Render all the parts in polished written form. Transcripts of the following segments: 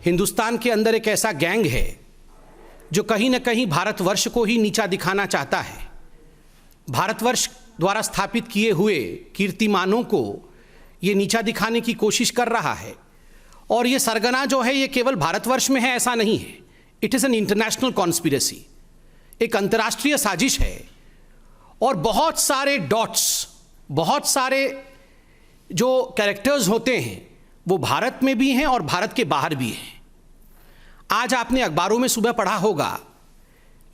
हिंदुस्तान के अंदर एक ऐसा गैंग है जो कहीं ना कहीं भारतवर्ष को ही नीचा दिखाना चाहता है। भारतवर्ष द्वारा स्थापित किए हुए कीर्तिमानों को ये नीचा दिखाने की कोशिश कर रहा है। और ये सरगना जो है ये केवल भारतवर्ष में है ऐसा नहीं है, it is an international conspiracy, एक अंतर्राष्ट्रीय साजिश है। और बहुत सारे डॉट्स, बहुत सारे जो कैरेक्टर्स होते हैं वो भारत में भी हैं और भारत के बाहर भी हैं। आज आपने अखबारों में सुबह पढ़ा होगा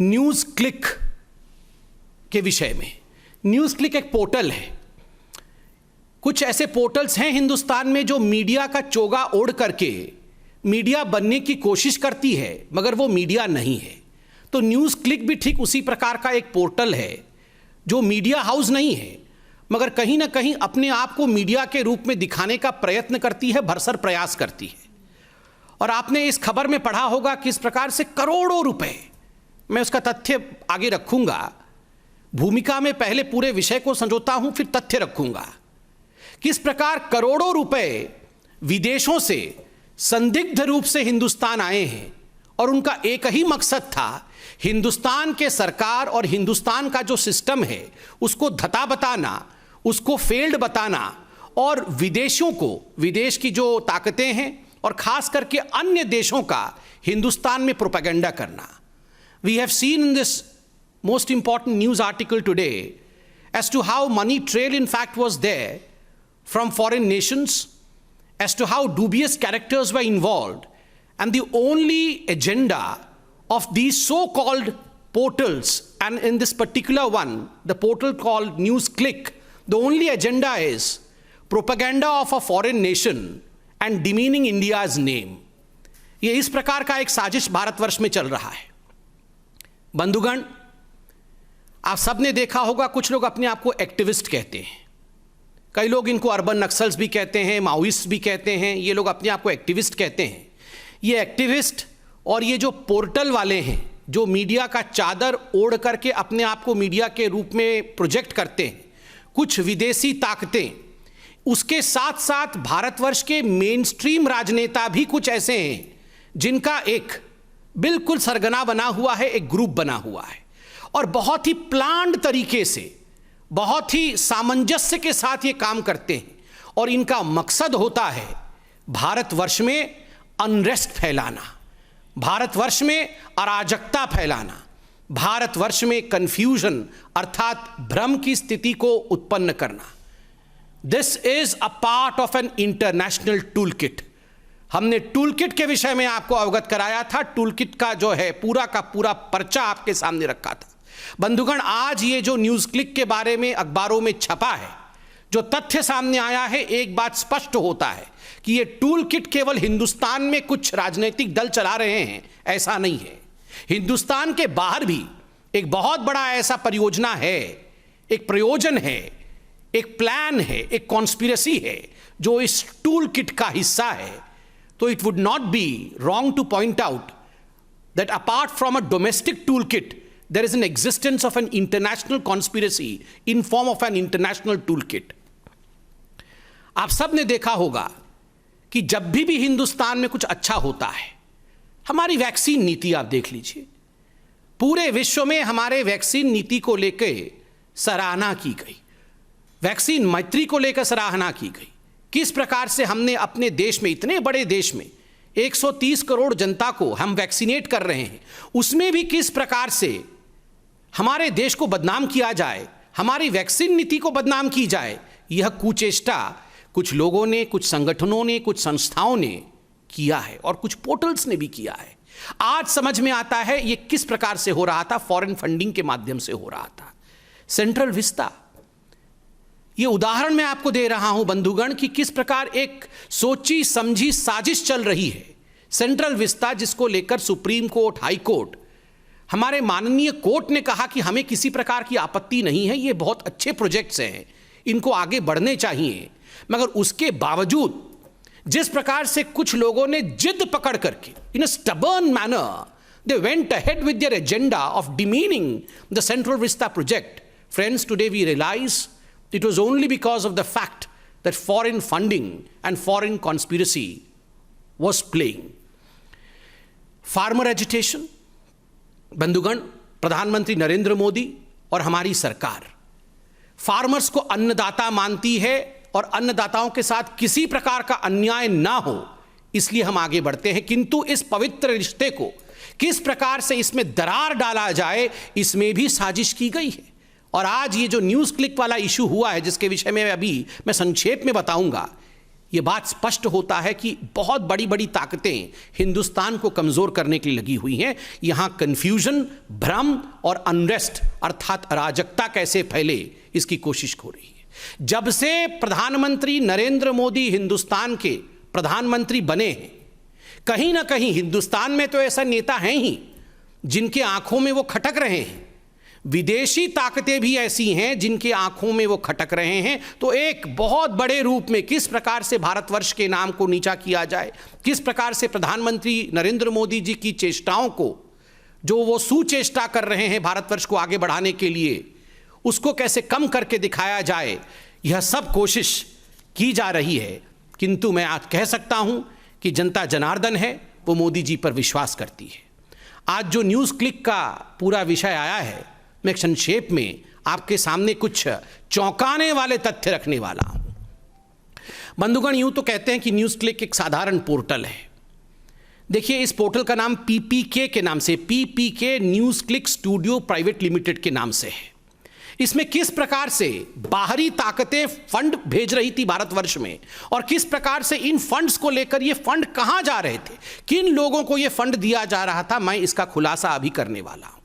न्यूज़ क्लिक के विषय में। न्यूज़ क्लिक एक पोर्टल है। कुछ ऐसे पोर्टल्स हैं हिंदुस्तान में जो मीडिया का चोगा ओढ़ करके मीडिया बनने की कोशिश करती है मगर वो मीडिया नहीं है। तो न्यूज़ क्लिक भी ठीक उसी प्रकार का एक पोर्टल है जो मीडिया हाउस नहीं है मगर कहीं ना कहीं अपने आप को मीडिया के रूप में दिखाने का प्रयत्न करती है, भरसक प्रयास करती है। और आपने इस खबर में पढ़ा होगा किस प्रकार से करोड़ों रुपए, मैं उसका तथ्य आगे रखूंगा, भूमिका में पहले पूरे विषय को संजोता हूं फिर तथ्य रखूंगा, किस प्रकार करोड़ों रुपए विदेशों से संदिग्ध रूप से हिंदुस्तान आए हैं और उनका एक ही मकसद था हिंदुस्तान के सरकार और हिंदुस्तान का जो सिस्टम है उसको धता बताना, उसको फेल्ड बताना और विदेशियों को, विदेश की जो ताकतें हैं और खास करके अन्य देशों का हिंदुस्तान में प्रोपेगेंडा करना। We have seen in this most important news article today as to how money trail in fact was there from foreign nations, as to how dubious characters were involved, and the only agenda of these so-called portals, and in this particular one, the portal called NewsClick, the only agenda is propaganda of a foreign nation and demeaning India's name. ये इस प्रकार का एक साजिश भारतवर्ष में चल रहा है। बंधुगण, आप सबने देखा होगा कुछ लोग अपने आप को एक्टिविस्ट कहते हैं, कई लोग इनको अर्बन नक्सल्स भी कहते हैं, माओइस्ट भी कहते हैं, ये लोग अपने आप को एक्टिविस्ट कहते हैं। ये एक्टिविस्ट और ये जो पोर्टल वाले हैं जो मीडिया का चादर ओढ़ करके अपने आप को मीडिया के रूप में प्रोजेक्ट करते हैं, कुछ विदेशी ताकतें, उसके साथ साथ भारतवर्ष के मेन स्ट्रीम राजनेता भी कुछ ऐसे हैं जिनका एक बिल्कुल सरगना बना हुआ है, एक ग्रुप बना हुआ है और बहुत ही प्लान्ड तरीके से, बहुत ही सामंजस्य के साथ ये काम करते हैं। और इनका मकसद होता है भारतवर्ष में अनरेस्ट फैलाना, भारतवर्ष में अराजकता फैलाना, भारतवर्ष में कंफ्यूजन अर्थात भ्रम की स्थिति को उत्पन्न करना। This is a part of an international tool kit. हमने टूल किट के विषय में आपको अवगत कराया था। टूल किट का जो है पूरा का पूरा पर्चा आपके सामने रखा था। बंधुगण, आज ये जो न्यूज़ क्लिक के बारे में अखबारों में छपा है, जो तथ्य सामने आया है, एक बात स्पष्ट होता है कि ये टूल किट केवल हिंदुस्तान में कुछ राजनीतिक दल चला रहे हैं ऐसा नहीं है। हिंदुस्तान के बाहर भी एक बहुत बड़ा ऐसा परियोजना है, एक प्रयोजन है, एक प्लान है, एक कॉन्स्पिरेसी है जो इस टूल किट का हिस्सा है। तो it would not be wrong two point out that apart from a domestic tool kit there is an existence of an international conspiracy in form of an international toolkit. आप सब ने देखा होगा कि जब भी हिंदुस्तान में कुछ अच्छा होता है, हमारी वैक्सीन नीति आप देख लीजिए, पूरे विश्व में हमारे वैक्सीन नीति को लेकर सराहना की गई, वैक्सीन मैत्री को लेकर सराहना की गई। किस प्रकार से हमने अपने देश में, इतने बड़े देश में 130 करोड़ जनता को हम वैक्सीनेट कर रहे हैं, उसमें भी किस प्रकार से हमारे देश को बदनाम किया जाए, हमारी वैक्सीन नीति को बदनाम की जाए, यह कुचेष्टा कुछ लोगों ने, कुछ संगठनों ने, कुछ संस्थाओं ने किया है और कुछ पोर्टल्स ने भी किया है। आज समझ में आता है ये किस प्रकार से हो रहा था, फॉरेन फंडिंग के माध्यम से हो रहा था। सेंट्रल विस्ता, ये उदाहरण मैं आपको दे रहा हूं बंधुगण कि किस प्रकार एक सोची समझी साजिश चल रही है। सेंट्रल विस्ता, जिसको लेकर सुप्रीम कोर्ट, हाई कोर्ट, हमारे माननीय कोर्ट ने कहा कि हमें किसी प्रकार की आपत्ति नहीं है, ये बहुत अच्छे प्रोजेक्ट्स हैं, इनको आगे बढ़ने चाहिए। मगर उसके बावजूद जिस प्रकार से कुछ लोगों ने जिद पकड़ करके in a stubborn manner they went ahead with their agenda of demeaning the central vista project, friends, today we realise it was only because of the fact that foreign funding and foreign conspiracy was playing. Farmer agitation. बंधुगण, प्रधानमंत्री नरेंद्र मोदी और हमारी सरकार farmers को अन्नदाता मानती है और अन्नदाताओं के साथ किसी प्रकार का अन्याय ना हो इसलिए हम आगे बढ़ते हैं, किंतु इस पवित्र रिश्ते को किस प्रकार से इसमें दरार डाला जाए इसमें भी साजिश की गई है। और आज ये जो न्यूज़ क्लिक वाला इशू हुआ है जिसके विषय में अभी मैं संक्षेप में बताऊंगा, ये बात स्पष्ट होता है कि बहुत बड़ी बड़ी ताकतें हिंदुस्तान को कमज़ोर करने के लिए लगी हुई हैं। यहाँ कन्फ्यूजन, भ्रम और अनरेस्ट अर्थात अराजकता कैसे फैले इसकी कोशिश हो रही है। जब से प्रधानमंत्री नरेंद्र मोदी हिंदुस्तान के प्रधानमंत्री बने हैं, कहीं ना कहीं हिंदुस्तान में तो ऐसा नेता हैं ही जिनके आंखों में वो खटक रहे हैं, विदेशी ताकतें भी ऐसी हैं जिनके आंखों में वो खटक रहे हैं। तो एक बहुत बड़े रूप में किस प्रकार से भारतवर्ष के नाम को नीचा किया जाए, किस प्रकार से प्रधानमंत्री नरेंद्र मोदी जी की चेष्टाओं को, जो वो सुचेष्टा कर रहे हैं भारतवर्ष को आगे बढ़ाने के लिए, उसको कैसे कम करके दिखाया जाए, यह सब कोशिश की जा रही है। किंतु मैं आज कह सकता हूं कि जनता जनार्दन है, वो मोदी जी पर विश्वास करती है। आज जो न्यूज़ क्लिक का पूरा विषय आया है, मैं संक्षेप में आपके सामने कुछ चौंकाने वाले तथ्य रखने वाला हूं। बंधुगण, यूं तो कहते हैं कि न्यूज़ क्लिक एक साधारण पोर्टल है। देखिए, इस पोर्टल का नाम पीपीके के नाम से, PPK News Click studio private limited के नाम से है। इसमें किस प्रकार से बाहरी ताकतें फंड भेज रही थी भारतवर्ष में और किस प्रकार से इन फंड्स को लेकर ये फंड कहां जा रहे थे, किन लोगों को ये फंड दिया जा रहा था, मैं इसका खुलासा अभी करने वाला हूं।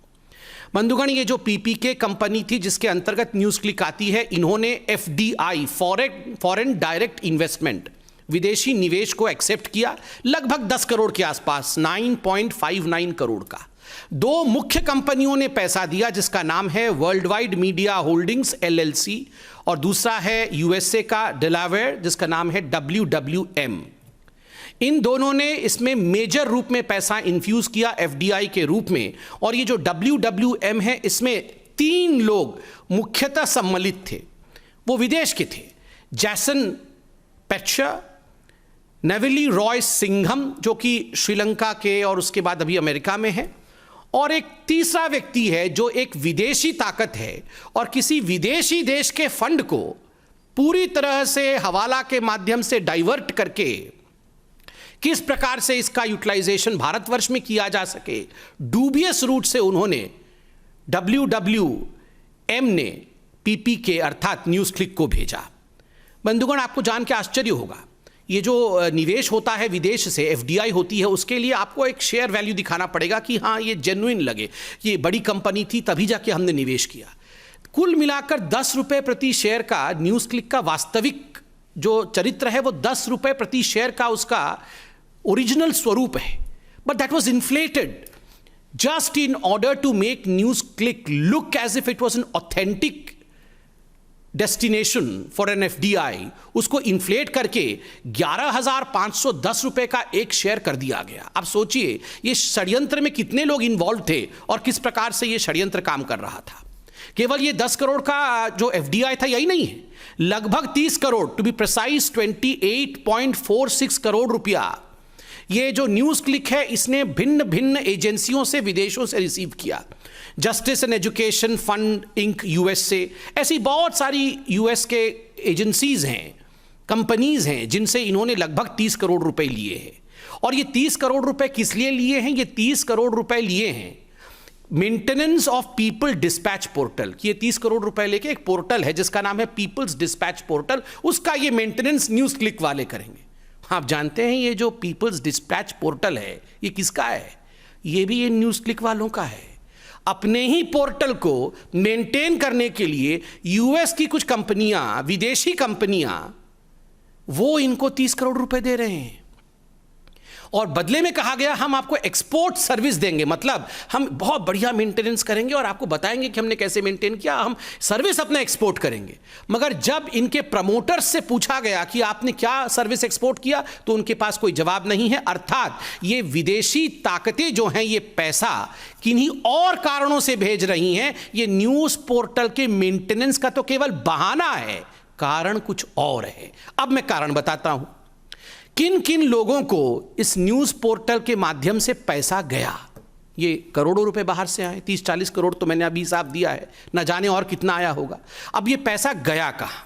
बंधुगण, ये जो पीपीके कंपनी थी जिसके अंतर्गत न्यूज़ क्लिक आती है, इन्होंने एफडीआई फॉरेन डायरेक्ट इन्वेस्टमेंट, विदेशी निवेश को एक्सेप्ट किया, लगभग 10 करोड़ के आसपास, 9.59 करोड़ का। दो मुख्य कंपनियों ने पैसा दिया जिसका नाम है world wide media holdings LLC और दूसरा है यूएसए का डेलावेयर जिसका नाम है WWM। इन दोनों ने इसमें मेजर रूप में पैसा इन्फ्यूज किया एफडीआई के रूप में। और ये जो WWM है, इसमें 3 लोग मुख्यतः सम्मिलित थे, वो विदेश के थे। जैसन पेट्शा, नेविली रॉय सिंघम जो कि श्रीलंका के और उसके बाद अभी अमेरिका में है, और एक तीसरा व्यक्ति है जो एक विदेशी ताकत है और किसी विदेशी देश के फंड को पूरी तरह से हवाला के माध्यम से डाइवर्ट करके किस प्रकार से इसका यूटिलाइजेशन भारतवर्ष में किया जा सके, डूबियस रूट से उन्होंने WWM ने पीपीके अर्थात न्यूज़ क्लिक को भेजा। बंधुगण, आपको जान के आश्चर्य होगा, ये जो निवेश होता है विदेश से, एफडीआई होती है, उसके लिए आपको एक शेयर वैल्यू दिखाना पड़ेगा कि हाँ ये जेन्युइन लगे, ये बड़ी कंपनी थी तभी जाके हमने निवेश किया। कुल मिलाकर 10 रुपये प्रति शेयर का न्यूज़ क्लिक का वास्तविक जो चरित्र है वो 10 रुपये प्रति शेयर का उसका ओरिजिनल स्वरूप है। But that was inflated just in order to make news click look as if it was an authentic destination for an FDI. उसको इन्फ्लेट करके 11,510 रुपए का एक शेयर कर दिया गया। अब सोचिए ये षड्यंत्र में कितने लोग इन्वॉल्व थे और किस प्रकार से ये षड्यंत्र काम कर रहा था। केवल ये 10 करोड़ का जो एफडीआई था यही नहीं है, लगभग 30 crore, to be precise 28.46 crore रुपया ये जो न्यूज़ क्लिक है इसने भिन्न भिन्न एजेंसियों से विदेशों से रिसीव किया। Justice and education fund Inc USA, ऐसी बहुत सारी यूएस के एजेंसीज हैं, कंपनीज हैं जिनसे इन्होंने लगभग 30 करोड़ रुपए लिए हैं। और ये 30 करोड़ रुपए किस लिए लिए हैं? ये 30 करोड़ रुपए लिए हैं maintenance of people dispatch portal. ये 30 करोड़ रुपए लेके एक पोर्टल है जिसका नाम है पीपल्स डिस्पैच पोर्टल, उसका ये मेंटेनेंस न्यूज़ क्लिक वाले करेंगे। आप जानते हैं ये जो पीपल्स डिस्पैच पोर्टल है ये किसका है? ये भी ये न्यूज़ क्लिक वालों का है। अपने ही पोर्टल को मेंटेन करने के लिए यूएस की कुछ कंपनियां, विदेशी कंपनियां, वो इनको 30 करोड़ रुपए दे रहे हैं और बदले में कहा गया हम आपको एक्सपोर्ट सर्विस देंगे, मतलब हम बहुत बढ़िया मेंटेनेंस करेंगे और आपको बताएंगे कि हमने कैसे मेंटेन किया, हम सर्विस अपना एक्सपोर्ट करेंगे। मगर जब इनके प्रमोटर्स से पूछा गया कि आपने क्या सर्विस एक्सपोर्ट किया तो उनके पास कोई जवाब नहीं है। अर्थात ये विदेशी ताकतें जो हैं ये पैसा किन्हीं और कारणों से भेज रही हैं। ये न्यूज़ पोर्टल के मेंटेनेंस का तो केवल बहाना है, कारण कुछ और है। अब मैं कारण बताता हूं। किन किन लोगों को इस न्यूज़ पोर्टल के माध्यम से पैसा गया। ये करोड़ों रुपए बाहर से आए, 30-40 करोड़ तो मैंने अभी हिसाब दिया है, ना जाने और कितना आया होगा। अब ये पैसा गया कहाँ?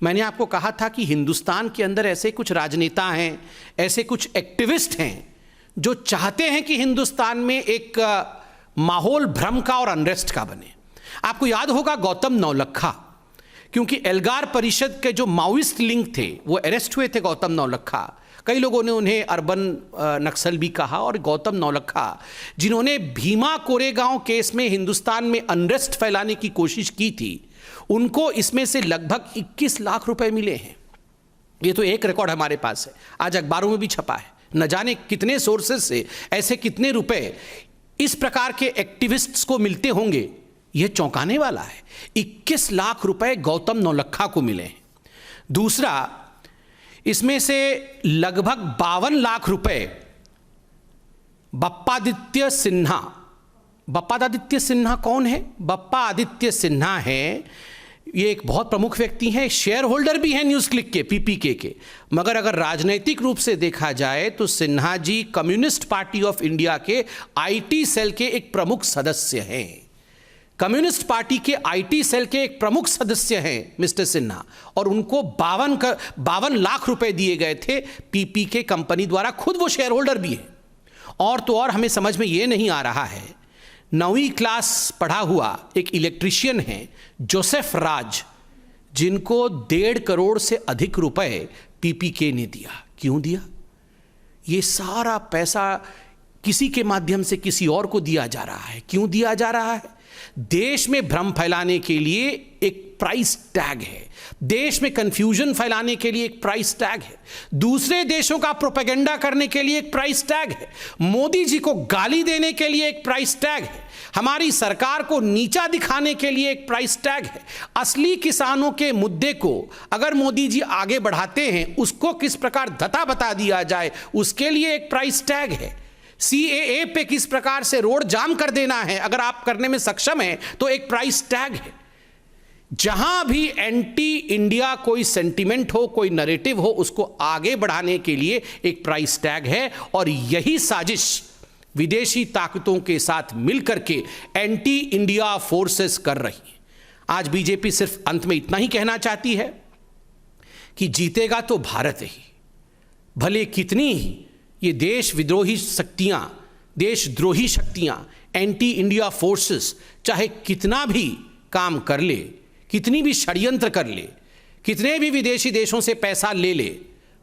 मैंने आपको कहा था कि हिंदुस्तान के अंदर ऐसे कुछ राजनेता हैं, ऐसे कुछ एक्टिविस्ट हैं जो चाहते हैं कि हिंदुस्तान में एक माहौल भ्रम का और अनरेस्ट का बने। आपको याद होगा गौतम नौलखा, क्योंकि एल्गार परिषद के जो माओइस्ट लिंक थे वो अरेस्ट हुए थे गौतम नौलखा। कई लोगों ने उन्हें अर्बन नक्सल भी कहा, और गौतम नौलखा जिन्होंने भीमा कोरेगांव केस में हिंदुस्तान में अनरेस्ट फैलाने की कोशिश की थी, उनको इसमें से लगभग 21 लाख रुपए मिले हैं। ये तो एक रिकॉर्ड हमारे पास है, आज अखबारों में भी छपा है। न जाने कितने सोर्सेज से ऐसे कितने रुपए इस प्रकार के एक्टिविस्ट्स को मिलते होंगे, यह चौंकाने वाला है। 21 लाख रुपए गौतम नौलखा को मिले हैं। दूसरा, इसमें से लगभग 52 लाख रुपए बप्पादित्य सिन्हा। बप्पादित्य सिन्हा कौन है? बप्पा आदित्य सिन्हा है, ये एक बहुत प्रमुख व्यक्ति हैं, शेयर होल्डर भी हैं न्यूज़ क्लिक के, पीपीके के। मगर अगर राजनैतिक रूप से देखा जाए तो Sinha ji communist party of India के आईटी सेल के एक प्रमुख सदस्य हैं। कम्युनिस्ट पार्टी के आईटी सेल के एक प्रमुख सदस्य हैं मिस्टर सिन्हा, और उनको 52 लाख रुपए दिए गए थे पीपीके कंपनी द्वारा। खुद वो शेयर होल्डर भी है। और तो और हमें समझ में ये नहीं आ रहा है, 9वीं क्लास पढ़ा हुआ एक इलेक्ट्रीशियन है जोसेफ राज, जिनको 1.5 करोड़ से अधिक रुपए पीपीके ने दिया। क्यों दिया? ये सारा पैसा किसी के माध्यम से किसी और को दिया जा रहा है। क्यों दिया जा रहा है? देश में भ्रम फैलाने के लिए एक प्राइस टैग है, देश में कंफ्यूजन फैलाने के लिए एक प्राइस टैग है, दूसरे देशों का प्रोपेगेंडा करने के लिए एक प्राइस टैग है, मोदी जी को गाली देने के लिए एक प्राइस टैग है, हमारी सरकार को नीचा दिखाने के लिए एक प्राइस टैग है। असली किसानों के मुद्दे को अगर मोदी जी आगे बढ़ाते हैं, उसको किस प्रकार धता बता दिया जाए, उसके लिए एक प्राइस टैग है। सीएए पे किस प्रकार से रोड जाम कर देना है, अगर आप करने में सक्षम हैं तो एक प्राइस टैग है। जहां भी एंटी इंडिया कोई सेंटिमेंट हो, कोई नैरेटिव हो, उसको आगे बढ़ाने के लिए एक प्राइस टैग है। और यही साजिश विदेशी ताकतों के साथ मिलकर के एंटी इंडिया फोर्सेस कर रही है। आज बीजेपी सिर्फ अंत में इतना ही कहना चाहती है कि जीतेगा तो भारत ही, भले कितनी ही ये देश विद्रोही शक्तियां, देशद्रोही शक्तियां, एंटी इंडिया फोर्सेस चाहे कितना भी काम कर ले, कितनी भी षड्यंत्र कर ले, कितने भी विदेशी देशों से पैसा ले ले,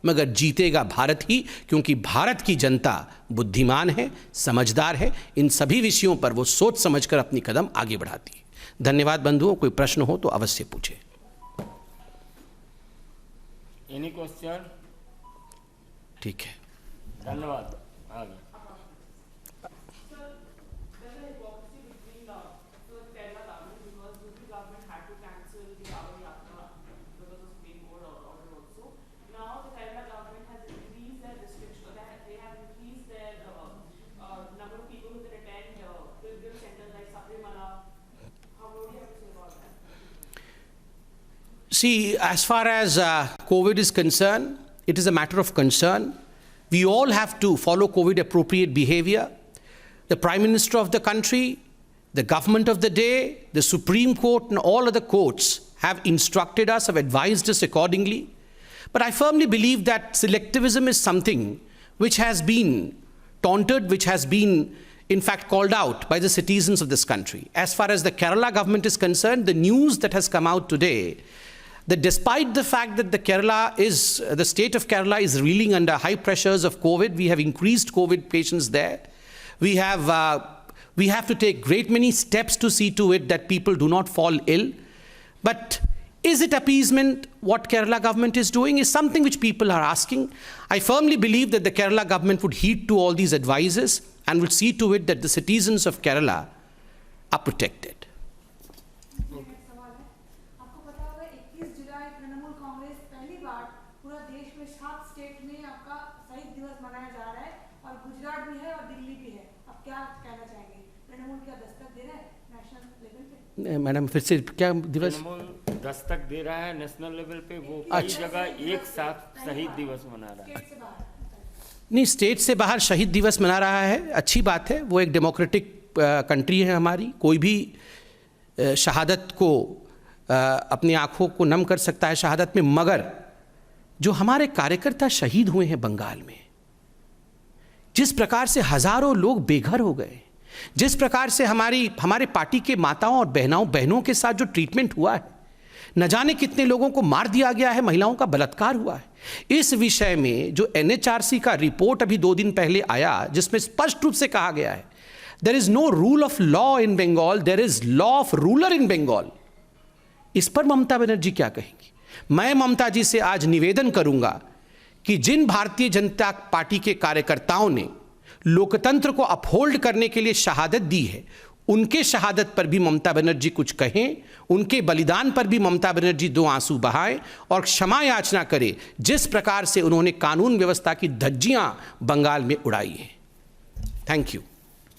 मगर जीतेगा भारत ही, क्योंकि भारत की जनता बुद्धिमान है, समझदार है। इन सभी विषयों पर वो सोच समझकर अपनी कदम आगे बढ़ाती है। धन्यवाद बंधुओं, कोई प्रश्न हो तो अवश्य पूछे। Any question? ठीक है, धन्यवाद। आगे। See, as far as COVID is concerned, it is a matter of concern. We all have to follow COVID appropriate behavior. The Prime Minister of the country, the government of the day, the Supreme Court and all other courts have instructed us, have advised us accordingly. But I firmly believe that selectivism is something which has been taunted, which has been in fact called out by the citizens of this country. As far as the Kerala government is concerned, the news that has come out today, that despite the fact that the state of Kerala is reeling under high pressures of COVID, we have increased COVID patients there. We have to take great many steps to see to it that people do not fall ill. But is it appeasement? What Kerala government is doing is something which people are asking. I firmly believe that the Kerala government would heed to all these advices and would see to it that the citizens of Kerala are protected. Madam फिर से क्या दिवस दस्तक दे रहा है national level पे, वो कई जगह एक साथ शहीद दिवस मना रहा है। नहीं, स्टेट से बाहर शहीद दिवस मना रहा है, अच्छी बात है। वो एक डेमोक्रेटिक कंट्री है हमारी, कोई भी शहादत को अपनी आंखों को नम कर सकता है शहादत में, मगर जो हमारे कार्यकर्ता शहीद हुए हैं बंगाल में, जिस प्रकार से हजारों लोग बेघर हो गए, जिस प्रकार से हमारे पार्टी के माताओं और बहनों के साथ जो ट्रीटमेंट हुआ है, न जाने कितने लोगों को मार दिया गया है, महिलाओं का बलात्कार हुआ है, इस विषय में जो NHRC का रिपोर्ट अभी 2 दिन पहले आया, जिसमें स्पष्ट रूप से कहा गया है there is no rule of law in Bengal, there is law of ruler in Bengal. इस पर ममता बनर्जी क्या कहेंगी? मैं ममता जी से आज निवेदन करूंगा कि जिन भारतीय जनता पार्टी के कार्यकर्ताओं ने लोकतंत्र को अपहोल्ड करने के लिए शहादत दी है, उनके शहादत पर भी ममता बनर्जी कुछ कहें, उनके बलिदान पर भी ममता बनर्जी 2 आंसू बहाएं और क्षमा याचना करें, जिस प्रकार से उन्होंने कानून व्यवस्था की धज्जियां बंगाल में उड़ाई हैं। Thank you.